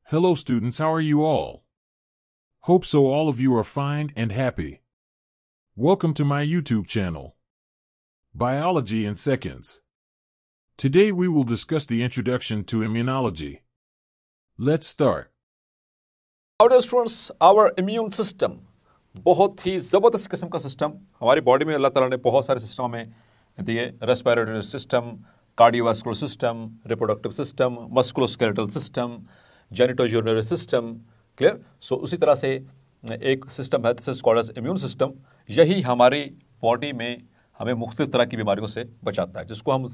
Hello students, how are you all? Hope so all of you are fine and happy. Welcome to my YouTube channel, Biology in Seconds. Today we will discuss the introduction to immunology. Let's start. Our students, our immune system बहुत ही ज़बरदस्त किस्म का system हमारी body में अल्लाह ताला ने बहुत सारे सिस्टम हमें दिए। Respiratory system, cardiovascular system, reproductive system, musculoskeletal system, genitourinary system. Clear? So उसी तरह से एक सिस्टम है, this is called as immune system. यही हमारी बॉडी में हमें मुख्तलिफ तरह की बीमारियों से बचाता है, जिसको हम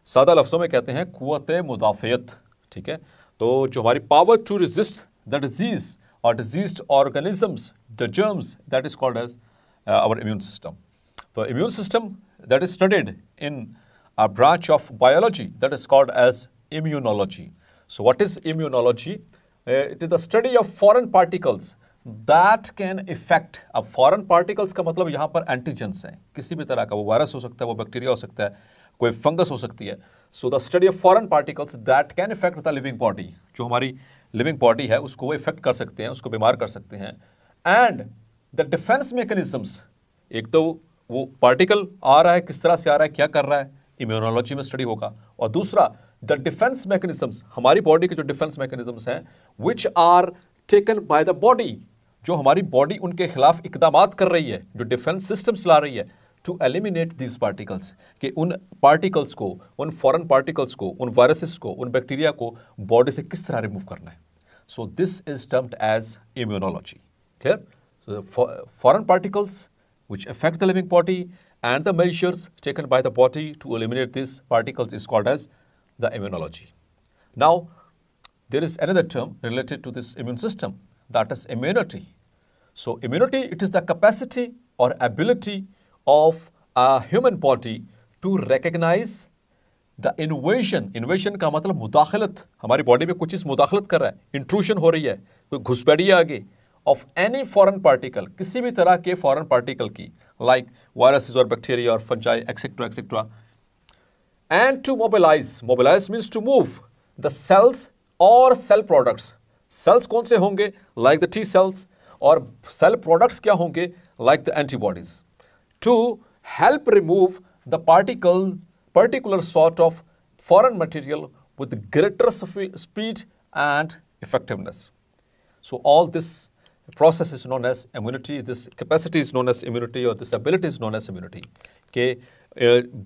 सादा लफ्ज़ों में कहते हैं क़ुव्वत मुदाफ़ियत। ठीक है, तो जो हमारी power to resist the disease or diseased organisms, the germs, that is called as our immune system. So immune system that is studied in a branch of biology that is called as immunology. So what is immunology? It is the study of foreign particles that can affect. अब foreign particles का मतलब यहाँ पर antigens हैं, किसी भी तरह का, वो वायरस हो सकता है, वो बैक्टीरिया हो सकता है, कोई फंगस हो सकती है। So the study of foreign particles that can affect the living body, जो हमारी लिविंग बॉडी है उसको वो इफेक्ट कर सकते हैं, उसको बीमार कर सकते हैं। एंड द डिफेंस मैकेनिज्म्स, एक तो वो पार्टिकल आ रहा है, किस तरह से आ रहा है, क्या कर रहा है, इम्यूनोलॉजी में स्टडी होगा। और दूसरा द डिफेंस मैकेनिज्म्स, हमारी बॉडी के जो डिफेंस मैकेनिज्म्स हैं which are taken by the body, जो हमारी बॉडी उनके खिलाफ इकदामात कर रही है, जो डिफेंस सिस्टम चला रही है टू एलिमिनेट दिस पार्टिकल्स, कि उन पार्टिकल्स को, उन फॉरेन पार्टिकल्स को, उन वायरसेस को, उन बैक्टीरिया को बॉडी से किस तरह रिमूव करना है। So this is termed as immunology. Clear? So foreign particles which affect the living body and the measures taken by the body to eliminate these particles is called as the immunology. Now, there is another term related to this immune system, that is immunity. So immunity, it is the capacity or ability of a human body to recognize the invasion का मतलब मुदाखलत, हमारी body में कुछ चीज़ मुदाखलत कर रहा है, intrusion हो रही है, कोई घुसपैठिया आगे ऑफ एनी फॉरेन पार्टिकल, किसी भी तरह के फॉरेन पार्टिकल की, लाइक वायरसेस और बैक्टीरिया और fungi etcetera etcetera. And to mobilise means to move the cells और सेल प्रोडक्ट्स। सेल्स कौन से होंगे, लाइक द टी सेल्स, और सेल प्रोडक्ट्स क्या होंगे, like the antibodies, to help remove the particular sort of foreign material with greater speed and effectiveness. So all this process is known as immunity, this capacity is known as immunity, or this ability is known as immunity, कि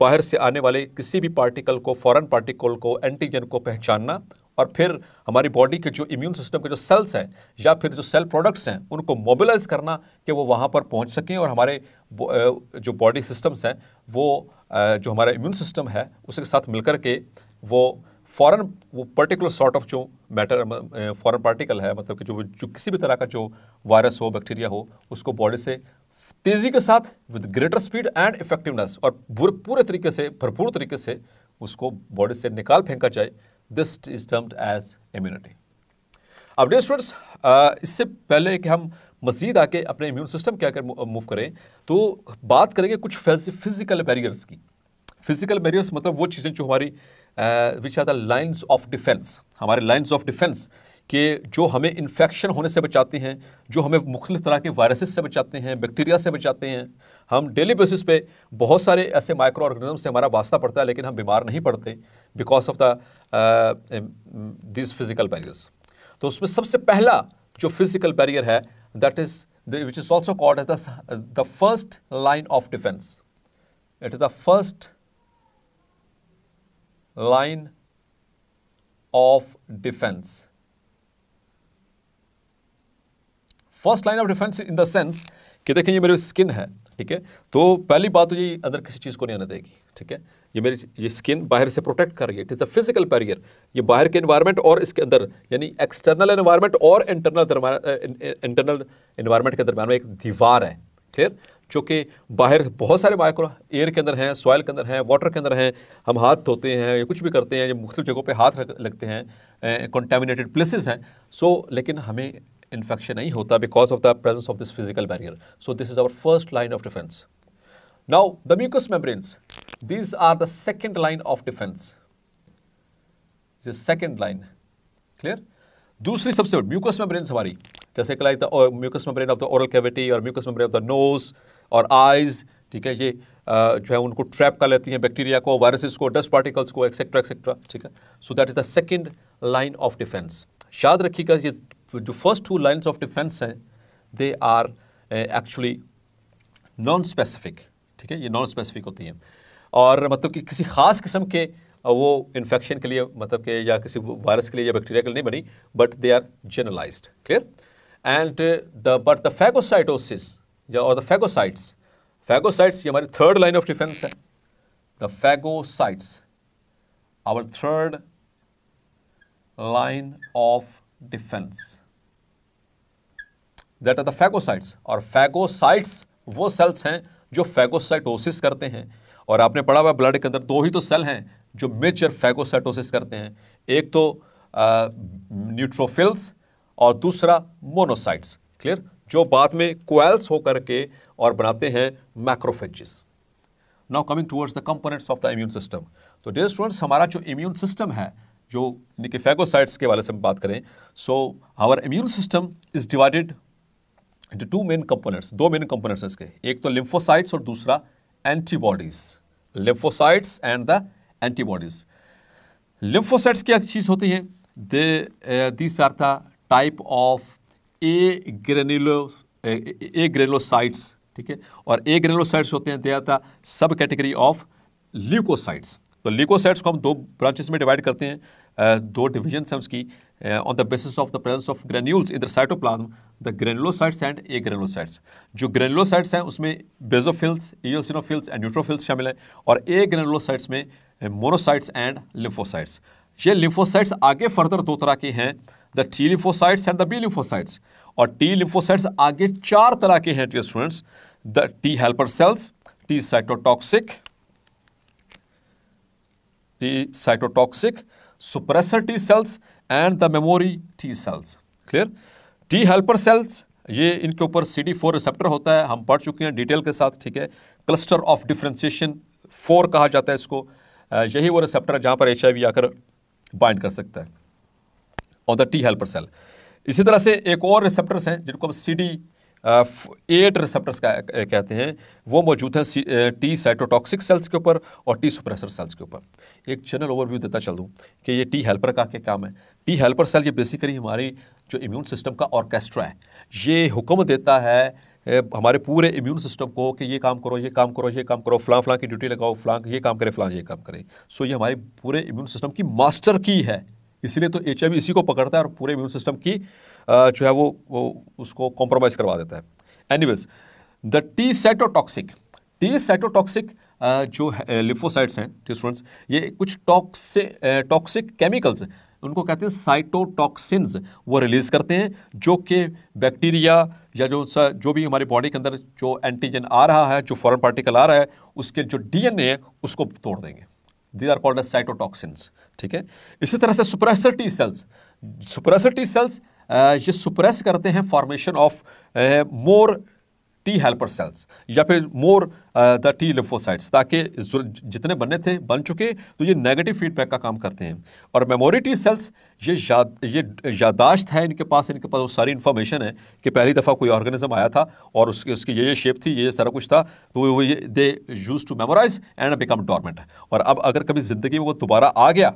बाहर से आने वाले किसी भी particle को, foreign particle को, antigen को पहचानना, और फिर हमारी बॉडी के जो इम्यून सिस्टम के जो सेल्स हैं या फिर जो सेल प्रोडक्ट्स हैं उनको मोबिलाइज करना कि वो वहाँ पर पहुँच सकें, और हमारे जो बॉडी सिस्टम्स हैं वो जो हमारा इम्यून सिस्टम है उसके साथ मिलकर के वो पर्टिकुलर सॉर्ट ऑफ जो मैटर फॉरेन पार्टिकल है, मतलब कि जो किसी भी तरह का जो वायरस हो, बैक्टीरिया हो, उसको बॉडी से तेज़ी के साथ with greater speed and effectiveness और पूरे तरीके से, भरपूर तरीके से उसको बॉडी से निकाल फेंका जाए। This is termed as immunity. अब डियर स्टूडेंट्स, इससे पहले कि हम मज़ीद आके अपने इम्यून सिस्टम क्या कर मूव करें, तो बात करेंगे कुछ फिजिकल बैरियर्स की। फिजिकल बैरियर्स मतलब वो चीज़ें जो हमारी which are the lines of defence, हमारे लाइन्स ऑफ डिफेंस के जो हमें इन्फेक्शन होने से बचाते हैं, जो हमें मुख्तलिफ तरह के वायरसेस से बचाते हैं, बैक्टीरिया से बचाते हैं। हम डेली बेसिस पे बहुत सारे ऐसे माइक्रो ऑर्गेनिज्म से हमारा वास्ता पड़ता है, लेकिन हम बीमार नहीं पड़ते because of the this physical barriers. तो उसमें सबसे पहला जो फिजिकल बैरियर है, that is which is also called as the first line of defence. It is the first line of defence. First line of defence in the sense कि देखें ये मेरी स्किन है, ठीक है, तो पहली बात तो ये अंदर किसी चीज़ को नहीं आने देगी, ठीक है, ये स्किन बाहर से प्रोटेक्ट कर रही है। It is the physical barrier. ये बाहर के एनवायरनमेंट और इसके अंदर, यानी एक्सटर्नल एनवायरनमेंट और इंटरनल एनवायरनमेंट के दरम्यान में एक दीवार है, क्लियर, जो कि बाहर बहुत सारे माइक्रो एयर के अंदर हैं, सॉइल के अंदर हैं, वाटर के अंदर हैं, हम हाथ धोते हैं या कुछ भी करते हैं, मुख्तलिफ जगहों पे हाथ लगते हैं, कंटेमिनेटेड प्लेसेस हैं, सो लेकिन हमें इन्फेक्शन नहीं होता because of the presence of this physical barrier. So this is our first line of defence. Now the mucus membranes, these are the second line of defense. The second line, clear? दूसरी सबसे mucus membrane हमारी, जैसे like the mucus membrane of the oral cavity और mucus membrane of the nose और eyes, ठीक है, ये जो है उनको ट्रैप कर लेती हैं बैक्टीरिया को, वायरसेस को, डस्ट पार्टिकल्स को, एक्सेट्रा एक्सेट्रा, ठीक है। So that is the second line of defence. याद रखिएगा ये जो first two lines of defence हैं they are actually non specific, ठीक है, ये नॉन स्पेसिफिक होती हैं और मतलब कि किसी खास किस्म के वो इन्फेक्शन के लिए मतलब कि या किसी वायरस के लिए या बैक्टीरिया के लिए नहीं बनी, but they are generalised, clear. And the phagocytosis या और द फैगोसाइट्स, फैगोसाइट्स ये हमारी थर्ड लाइन ऑफ डिफेंस है। The phagocytes our third line of defence, that are the phagocytes. और फैगोसाइट्स वो सेल्स हैं जो फैगोसाइटोसिस करते हैं। और आपने पढ़ा हुआ ब्लड के अंदर दो ही तो सेल हैं जो मेजर फैगोसाइटोसिस करते हैं, एक तो न्यूट्रोफिल्स और दूसरा मोनोसाइट्स, क्लियर, जो बाद में कोएल्स होकर के और बनाते हैं macrophages. Now coming towards the components of the immune system. तो डियर स्टूडेंट्स, हमारा जो इम्यून सिस्टम है, जो यानी कि फैगोसाइट्स के वाले से हम बात करें, so our immune system is divided into two main components, दो मेन कंपोनेंट्स हैं इसके, एक तो लिम्फोसाइट्स और दूसरा antibodies. Lymphocytes and the antibodies. Lymphocytes क्या चीज होती हैं? These are the type of agranulocytes, ठीक है, और ए ग्रेनुलोसाइट्स होते हैं they are the sub category of leukocytes. तो ल्यूकोसाइट्स को हम दो ब्रांचेस में डिवाइड करते हैं, दो डिविजन्स हैं उसकी, on the basis of the presence of granules in the cytoplasm, the granulocytes and agranulocytes. जो ग्रेनुलोसाइट्स हैं उसमें बेसोफिल्स, इओसिनोफिल्स एंड न्यूट्रोफिल्स शामिल हैं, और ए ग्रेनुलोसाइट्स में मोनोसाइट्स एंड लिम्फोसाइट्स। ये लिम्फोसाइट्स आगे फर्दर दो तरह के हैं, the T lymphocytes and the B lymphocytes. और टी लिम्फोसाइट्स आगे चार तरह के हैं dear students, the T helper cells, T cytotoxic, suppressor T cells and the memory T cells, clear. T helper cells ये इनके ऊपर CD4 रिसेप्टर होता है, हम पढ़ चुके हैं डिटेल के साथ, ठीक है। क्लस्टर ऑफ डिफरेंशिएशन 4 कहा जाता है इसको, यही वो रिसेप्टर है जहाँ पर HIV आकर बाइंड कर सकता है और द टी हेल्पर सेल। इसी तरह से एक और रिसेप्टर्स हैं जिनको हम CD8 रिसेप्टर्स कहते हैं, वो मौजूद हैं टी साइटोटॉक्सिक सेल्स के ऊपर और टी सुप्रेसर सेल्स के ऊपर। एक जनरल ओवरव्यू देता चल दूँ कि ये टी हेल्पर का क्या काम है। टी हेल्पर सेल ये बेसिकली हमारी जो इम्यून सिस्टम का ऑर्केस्ट्रा है, ये हुक्म देता है हमारे पूरे इम्यून सिस्टम को कि ये काम करो, ये काम करो, ये काम करो, फलां फलां की ड्यूटी लगाओ, फलां ये काम करे, फलां ये काम करे। सो ये हमारे पूरे इम्यून सिस्टम की मास्टर की है, इसीलिए तो HIV इसी को पकड़ता है और पूरे इम्यून सिस्टम की जो है वो उसको कॉम्प्रोमाइज़ करवा देता है। एनीवेज, द टी साइटोटॉक्सिक जो लिम्फोसाइट्स हैं स्टूडेंट्स, ये कुछ टॉक्सिक केमिकल्स उनको कहते हैं साइटोटॉक्सिन्स, वो रिलीज करते हैं जो कि बैक्टीरिया या जो भी हमारी बॉडी के अंदर जो एंटीजन आ रहा है, जो फॉरेन पार्टिकल आ रहा है, उसके जो DNA है उसको तोड़ देंगे। दीज आर कॉल्ड एज साइटोटॉक्सिन्स, ठीक है। इसी तरह से सुप्रेसर टी सेल्स ये सुप्रेस करते हैं formation of more tea helper sales या फिर मोर द टी लिम्फोसाइट्स, ताकि जितने बनने थे बन चुके, तो ये नेगेटिव फीडबैक का काम करते हैं। और मेमोरी टी सेल्स ये यादाश्त है इनके पास वो सारी इन्फॉर्मेशन है कि पहली दफ़ा कोई ऑर्गेनिज्म आया था और उसकी ये शेप थी, ये सारा कुछ था, तो वो ये they use to memorise and become dormant. और अब अगर कभी ज़िंदगी में वो दोबारा आ गया,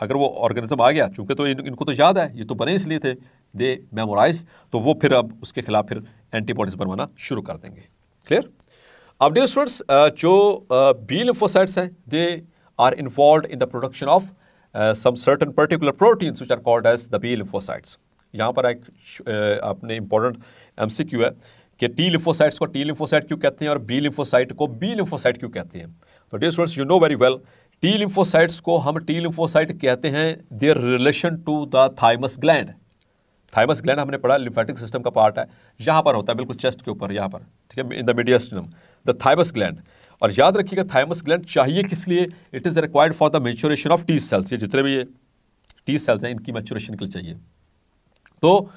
अगर वो ऑर्गेनिज्म आ गया, चूंकि तो इनको तो याद है, ये तो बने इसलिए थे, दे मेमोराइज, तो वो फिर अब उसके खिलाफ फिर एंटीबॉडीज बनवाना शुरू कर देंगे, क्लियर। अब डियर स्टूडेंट्स, जो बी लिम्फोसाइट्स हैं, they are involved in the production of some certain particular proteins which are called as the B lymphocytes. यहाँ पर एक अपने इंपॉर्टेंट MCQ है कि टी लिम्फोसाइट्स को टी लिम्फोसाइट क्यों कहते हैं और बी लिम्फोसाइट को बी लिम्फोसाइट क्यों कहते हैं। तो dear students, you know very well, T lymphocytes को हम टी लिम्फोसाइट कहते हैं their relation to the thymus gland. Thymus gland हमने पढ़ा लिम्फेटिक सिस्टम का पार्ट है, यहाँ पर होता है बिल्कुल चेस्ट के ऊपर, यहाँ पर, ठीक है, in the मीडियस्टिनम, the thymus gland. और याद रखिएगा थाइमस ग्लैंड चाहिए किस लिए? It is required for the maturation of T cells. ये जितने भी ये टी सेल्स हैं इनकी मैच्योरेशन के लिए चाहिए। तो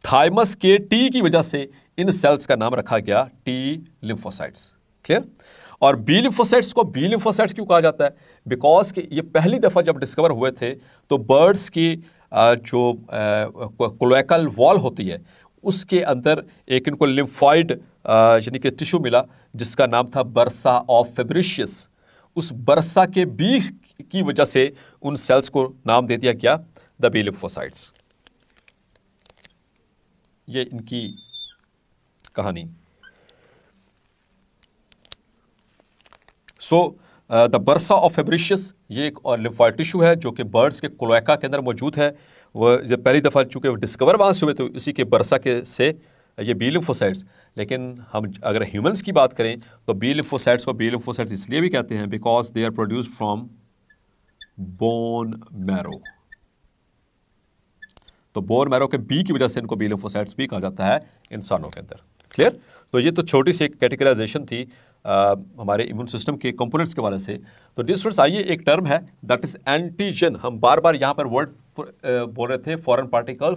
थाइमस के टी की वजह से इन सेल्स का नाम रखा गया टी लिम्फोसाइट्स, क्लियर। और बी लिम्फोसाइट्स को बी लिम्फोसाइट्स क्यों कहा जाता है? बिकॉज कि ये पहली दफ़ा जब डिस्कवर हुए थे तो बर्ड्स की जो क्लोएकल वॉल होती है उसके अंदर एक इनको लिम्फॉइड यानी कि टिश्यू मिला जिसका नाम था बर्सा ऑफ फेब्रिशियस। उस बर्सा के बी की वजह से उन सेल्स को नाम दे दिया गया द बी लिम्फोसाइट्स। ये इनकी कहानी। सो द बर्सा ऑफ फेब्रिशियस ये एक और लिम्फॉइड टिश्यू है जो कि बर्ड्स के क्लोएका के अंदर मौजूद है। वह जब पहली दफ़ा चूँकि वो डिस्कवर वहाँ से हुए तो इसी के बर्सा के से ये बी लिम्फोसाइट्स। लेकिन हम अगर ह्यूमंस की बात करें तो बी लिम्फोसाइट्स को बी लिम्फोसाइट्स इसलिए भी कहते हैं because they are produced from bone marrow. तो बोन मैरो के बी की वजह से इनको बी लिम्फोसाइट्स भी कहा जाता है इंसानों के अंदर। क्लियर? तो ये तो छोटी सी एक कैटेगराइजेशन थी हमारे इम्यून सिस्टम के कंपोनेंट्स के वाले से। तो डिस्टर्स आइए एक टर्म है दैट इज एंटीजन। हम बार बार यहाँ पर वर्ड बोल रहे थे foreign particle.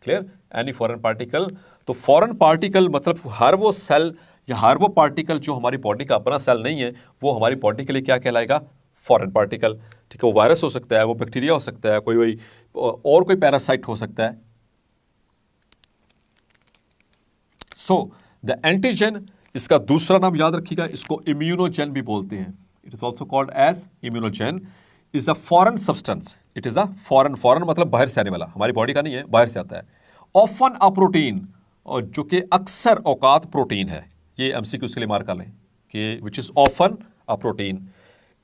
Clear? Any foreign particle. तो फॉरेन पार्टिकल मतलब हर वो सेल या हर वो पार्टिकल जो हमारी बॉडी का अपना सेल नहीं है वो हमारी बॉडी के लिए क्या कहलाएगा? Foreign particle. ठीक है? वो वायरस हो सकता है, वो बैक्टीरिया हो सकता है, कोई और कोई पैरासाइट हो सकता है। सो द एंटीजन, इसका दूसरा नाम याद रखिएगा, इसको इम्यूनोजेन भी बोलते हैं। It is also called as immunogen. Is a foreign substance. It is a foreign मतलब बाहर से आने वाला, हमारी बॉडी का नहीं है, बाहर से आता है। ऑफन अ प्रोटीन, और जो कि अक्सर औकात प्रोटीन है। ये एमसीक्यू के लिए मार्क कर लें कि which is often a protein.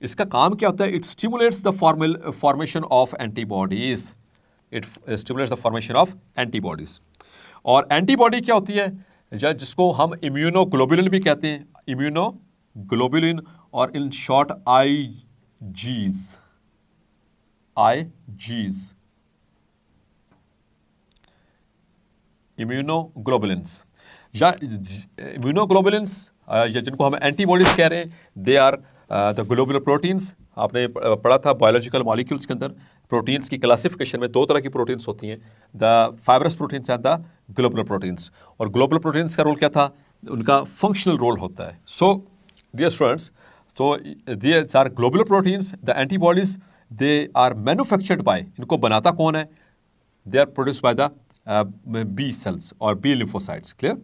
इसका काम क्या होता है? It stimulates the formation of antibodies. It stimulates the formation of antibodies. और एंटीबॉडी क्या होती है? जिसको हम इम्यूनोग्लोबुलिन भी कहते हैं, इम्यूनोग्लोबुलिन, और इन शॉर्ट आईजीज। इम्यूनोग्लोबुलिन्स या इम्यूनोग्लोबुलिन्स या जिनको हम एंटीबॉडीज कह रहे हैं, they are the globular proteins. आपने पढ़ा था बायोलॉजिकल मॉलिक्यूल्स के अंदर प्रोटीन्स की क्लासिफिकेशन में दो तरह की प्रोटीन्स होती हैं, the fibrous proteins and the globular proteins. और ग्लोबुलर प्रोटीन्स का रोल क्या था? उनका फंक्शनल रोल होता है। सो डियर स्टूडेंट्स, तो these are globular proteins. The antibodies they are manufactured by, इनको बनाता कौन है? They are produced by the B cells और बी लिम्फोसाइट्स। क्लियर?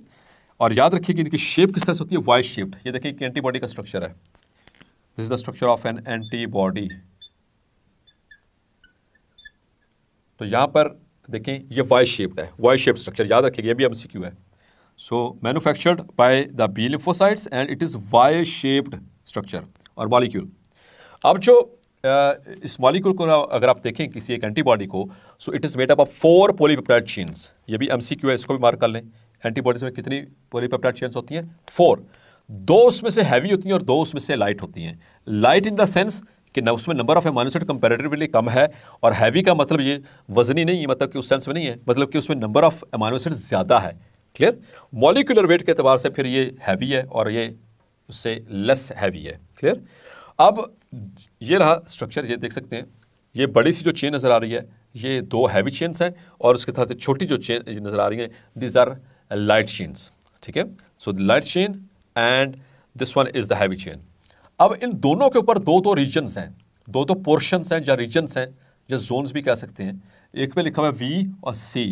और याद रखिए कि इनकी शेप किस तरह से होती है? Y shaped. ये देखिए कि एंटीबॉडी का स्ट्रक्चर है। This is the structure of an antibody. तो यहां पर देखें ये वाई शेप्ड है, वाई शेप्ड स्ट्रक्चर याद रखिएगा, ये भी एमसीक्यू है। So manufactured by the B lymphocytes and it is Y shaped structure और मॉलिक्यूल। अब जो इस मॉलिक्यूल को अगर आप देखें किसी एक एंटीबॉडी को, so it is made up of 4 polypeptide chains. ये भी एमसीक्यू है, इसको भी मार्क कर लें। एंटीबॉडीज में कितनी पॉलीपेप्टाइड चेन्स होती हैं? 4। 2 उसमें से हैवी होती हैं और 2 उसमें से लाइट होती हैं। लाइट इन द सेंस कि उसमें number of amino acid comparatively कम है, और हैवी का मतलब ये वजनी नहीं है, मतलब कि उस सेंस में नहीं है, मतलब कि उसमें नंबर ऑफ अमाइनो एसिड ज़्यादा है। क्लियर? मॉलिक्यूलर वेट के अतबार से फिर ये हैवी है और ये उससे लेस हैवी है। क्लियर? अब ये रहा स्ट्रक्चर, ये देख सकते हैं। ये बड़ी सी जो चेन नज़र आ रही है ये 2 हैवी चेन्स हैं, और उसके साथ छोटी जो चेन नज़र आ रही है दीज आर लाइट चेन्स। ठीक है? So the light chain and this one is the heavy chain. अब इन दोनों के ऊपर 2 रीजन्स हैं, 2 पोर्शंस हैं या रीजन्स हैं, या जोन्स भी कह सकते हैं। एक पे लिखा हुआ है वी और सी,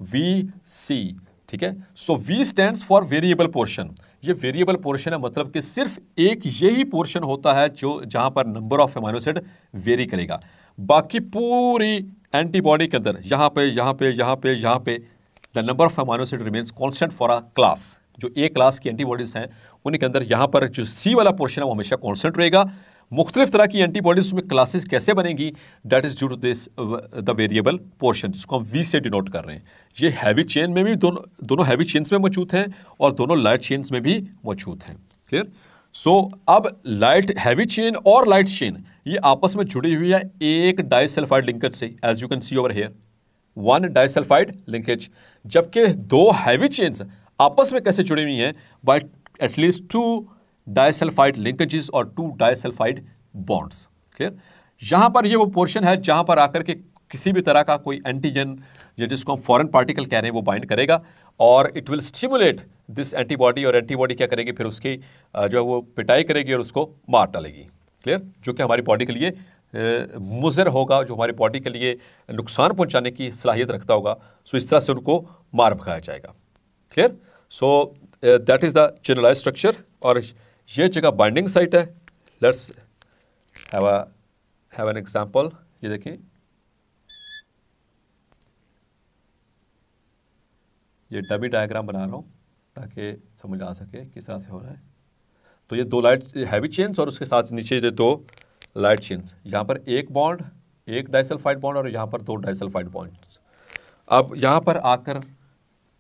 वी सी। ठीक है? So V stands for variable portion. ये वेरिएबल पोर्शन है, मतलब कि सिर्फ एक यही पोर्शन होता है जो जहां पर number of amino acid very करेगा। बाकी पूरी एंटीबॉडी के अंदर यहाँ पे the number of amino acid remains constant for a class. जो ए क्लास की एंटीबॉडीज हैं उनके अंदर यहाँ पर जो सी वाला पोर्शन है वो हमेशा कांस्टेंट रहेगा। मुख्तलिफ तरह की एंटीबॉडीज में क्लासेस कैसे बनेंगी? That is due to this the variable portion, जिसको हम वी से डिनोट कर रहे हैं। ये हैवी चेन में भी दोनों हैवी चेन्स में मौजूद हैं और दोनों लाइट चेन्स में भी मौजूद हैं। क्लियर? सो अब लाइट हैवी चेन और लाइट चेन ये आपस में जुड़ी हुई है एक डाइसल्फाइड लिंकेज से, as you can see over here, 1 disulphide linkage. जबकि 2 हैवी चेन्स आपस में कैसे जुड़ी हुई हैं? बाय एटलीस्ट 2 डाइसल्फाइड लिंकेजेस और 2 डाइसल्फाइड बॉन्ड्स। क्लियर? यहां पर ये वो पोर्शन है जहां पर आकर के किसी भी तरह का कोई एंटीजन या जिसको हम फॉरेन पार्टिकल कह रहे हैं वो बाइंड करेगा और it will stimulate this antibody, और एंटीबॉडी क्या करेगी? फिर उसकी जो है वो पिटाई करेगी और उसको मार डालेगी। क्लियर? जो कि हमारी बॉडी के लिए मुज़र होगा, जो हमारी बॉडी के लिए नुकसान पहुंचाने की सलाहियत रखता होगा, सो इस तरह से उनको मार भगाया जाएगा। Clear? So that is the generalise structure. और ये जगह बाइंडिंग साइट है। Let's have an example. ये देखें, ये डमी डायग्राम बना रहा हूँ ताकि समझ आ सके किस तरह से हो रहा है। तो ये दो लाइट हैवी चेन्स और उसके साथ नीचे ये दो लाइट चेन्स, यहाँ पर एक बॉन्ड, एक डाइसल्फाइड बॉन्ड, और यहाँ पर दो डाइसल्फाइड बॉन्ड्स। अब यहाँ पर आकर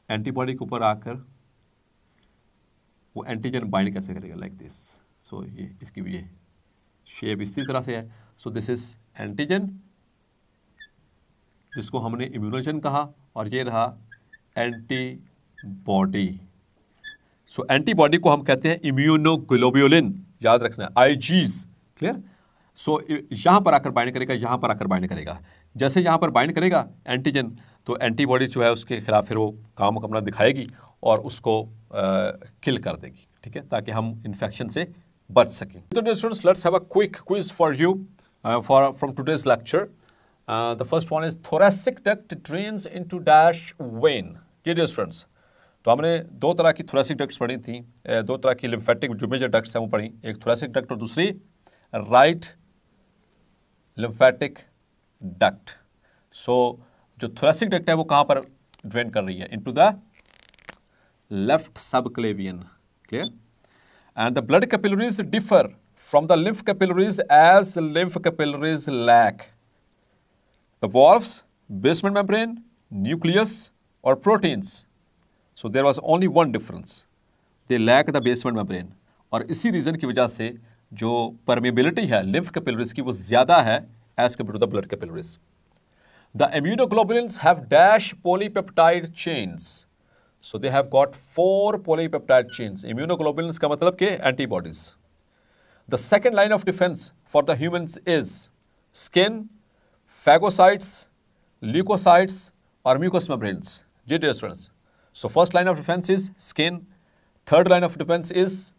एंटीबॉडी के ऊपर आकर वो एंटीजन बाइंड कैसे करेगा, लाइक दिस। सो ये इसकी भी ये शेप इसी तरह से है। सो दिस इज एंटीजन, जिसको हमने इम्यूनोजन कहा, और ये रहा एंटीबॉडी। सो एंटीबॉडी को हम कहते हैं इम्यूनोग्लोब्युलिन, याद रखना, आईजीज। क्लियर? सो यहाँ पर आकर बाइंड करेगा, यहाँ पर आकर बाइंड करेगा। जैसे यहाँ पर बाइंड करेगा एंटीजन, तो एंटीबॉडी जो है उसके खिलाफ फिर वो काम अपना दिखाएगी और उसको किल कर देगी। ठीक है, ताकि हम इन्फेक्शन से बच सकें। तो students, let's have a quick quiz for you from today's lecture. The first one is thoracic duct drains into dash vein। ये डियर स्टूडेंट्स, तो हमने दो तरह की thoracic ducts पढ़ी थी, दो तरह की lymphatic जो मेजर ducts हैं वो पढ़ी, एक thoracic duct और दूसरी right lymphatic duct। सो जो thoracic duct है वो कहाँ पर ड्रेन कर रही है? into the left subclavian। clear? And the blood capillaries differ from the lymph capillaries as lymph capillaries lack the valves, basement membrane, nucleus, or proteins. So there was only one difference. They lack the basement membrane. और इसी reason की वजह से जो permeability है lymph capillaries की वो ज़्यादा है as compared to the blood capillaries. The immunoglobulins have dash polypeptide chains. So they have got 4 polypeptide chains. Immunoglobulins का मतलब के antibodies. The second line of defense for the humans is skin, phagocytes, leukocytes, or mucous membranes. Dear students. So first line of defense is skin, third line of defense is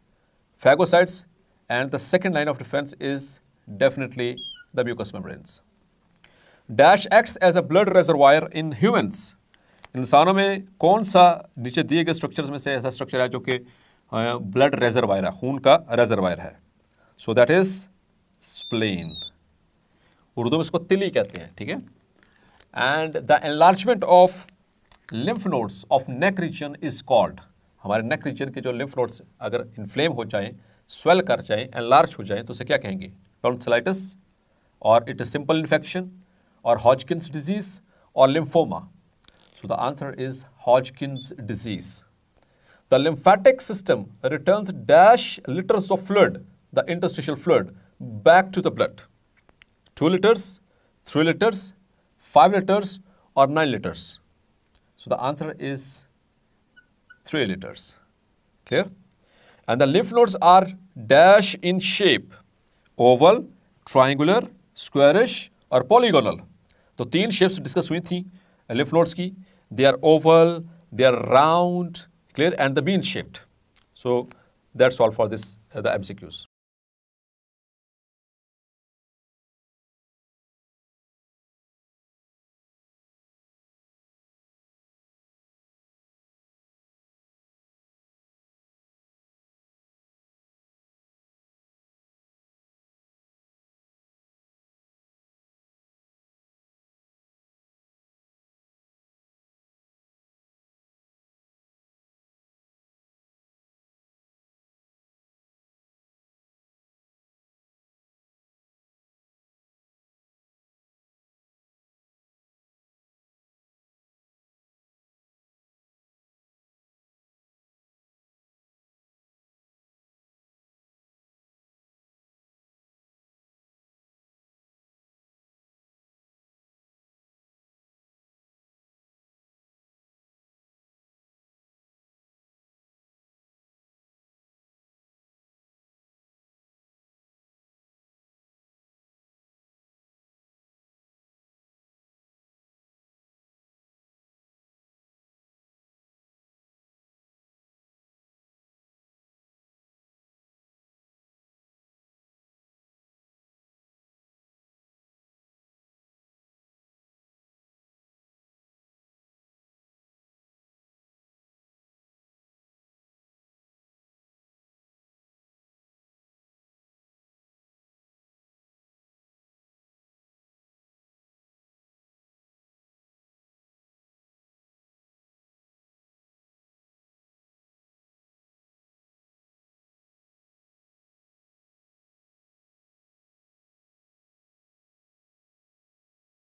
phagocytes, and the second line of defense is definitely the mucous membranes. Dash acts as a blood reservoir in humans. इंसानों में कौन सा नीचे दिए गए structures में से ऐसा स्ट्रक्चर है जो कि ब्लड रेजरवायर है, खून का रेजरवायर है? So that is spleen, Urdu में इसको तिली कहते हैं। ठीक है? And the enlargement of lymph nodes of neck region is called, हमारे नेक रीजन के जो लिम्फ नोड्स अगर इन्फ्लेम हो जाएं, स्वेल कर जाएं, एनलार्ज हो जाएं, तो उसे क्या कहेंगे? टॉन्सिलाइटिस, और इट इज सिंपल इन्फेक्शन, और हॉजकिंस डिजीज, और lymphoma. So the answer is Hodgkin's disease. The lymphatic system returns dash liters of fluid, the interstitial fluid, back to the blood. 2 liters, 3 liters, 5 liters, or 9 liters. So the answer is 3 liters. Clear? And the lymph nodes are dash in shape, oval, triangular, squarish, or polygonal. तो 3 shapes discuss हुई थी lymph nodes की. They are oval, they are round, clear, and the bean shaped. So that's all for this, the MCQs.